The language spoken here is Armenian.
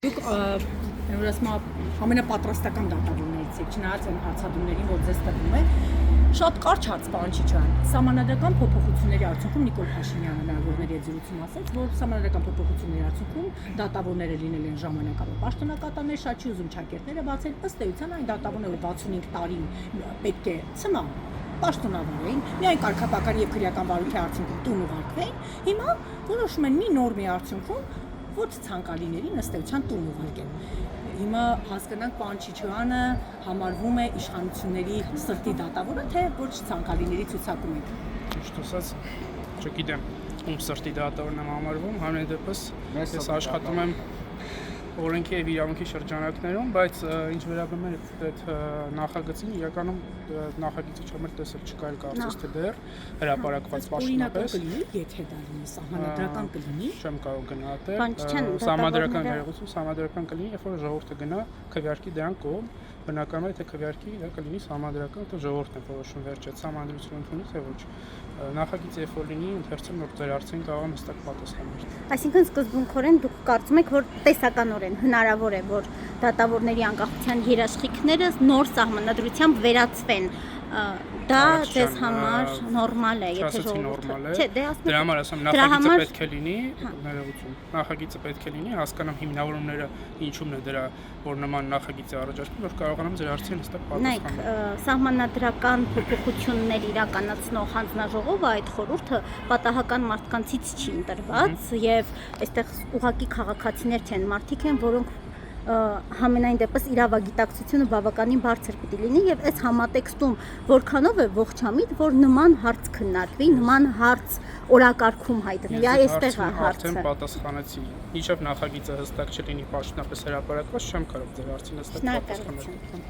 Դուք ամենապատրաստական դատավորներից եք, չնայած այն հարցադրումներին, որ ձեզ տրվում է, շատ կարճ հարց, պարոն Չիչոյան, սահմանադրական փոփոխությունների արդյունքում Նիկոլ Փաշինյանը լրագրողների հետ զրույցում ասաց, որ սահմանադրական փոփոխությունների արդյունքում դատավորները լինել են ժամանակավոր պաշտոնակատաներ, շատ չի ուզում ճակերտները բացել, ըստ էության այն դատավորները 65 տարին պետք է ցմահ պաշտոնավարային, միայն կարգապահական եւ քրեական վարույթի արդյունքում տուն ուղարկվեն, հիմա որոշում են մի նորմի արդյունքում ոչ ցանկալիներին ըստ էության տուն ուղարկեն։ Հիմա հասկանանք, պարոն Չիչոյանը համարվում է իշխանությունների սրտի դատավորը, թե ոչ ցանկալիների ցուցակում եք։ Ճիշտ ասած, չգիտեմ, ում սրտի դատավորն եմ համարվում, համենայն դեպս ես աշխատում եմ օրենքի եւ իրավունքի շրջանակներում, բայց ինչ վերաբերում է այդ նախագծին, իրականում նախագիծը չեմ տեսել, չկա էլ կարծես թե դեռ հրապարակված պաշտոնապես։ Եթե դա լինի սահմանադրական կլինի, չեմ կարող գնահատել։ Սահմանադրական ներողություն, սահմանադրական կլինի, երբ որ ժողովուրդը գնա քվեարկի դրան կողմ, բնականաբար եթե քվեարկի դա կլինի սահմանադրական, તો ժողովուրդն է որոշում վերջը սահմանադրությունը ընդունի թե ոչ։ Նախագիծը երբ որ լինի, ընթերցեմ որ ձեր հարցին կարող եմ հստակ պատասխանել։ Այսինքն սկզբունքորեն դուք կարծում եք, որ տեսականորեն հնարավոր է, որ դատավորների անկախության երաշխիքները նոր սահմանադրությամբ վերածվեն։ Դա ձեզ համար նորմալ է, եթե ժողովուրդը։ Չէ, դե ասում դրա համար ասեմ, նախագիծը պետք է լինի, ներողություն։ Նախագիծը պետք է լինի, հասկանամ հիմնավորումները ինչումն է դրա, որ նման նախագիծը առաջարկվում, որ կարողանամ ձեր հարցին հստակ պատասխանել։ Նայեք, սահմանադրական փոփոխություններ իրականացնող հանձնաժողովը այդ խորհուրդը պատահական մարդկանցից չի ընտրված եւ այստեղ ուղղակի քաղաքացիներ չեն, մարդիկ են, որոնք համենայն դեպս իրավագիտակցությունը բավականին բարձր պիտի լինի եւ այս համատեքստում որքանով է ողջամիտ, որ նման հարց քննարկվի, նման հարց օրակարգում հայտնվի, այստեղ է հարցը։ Արդեն պատասխանեցի։ Ինչեւ նախագիծը հստակ չլինի պաշտոնապես հրապարակված, չեմ կարող ձեր հարցին հստակ պատասխանել։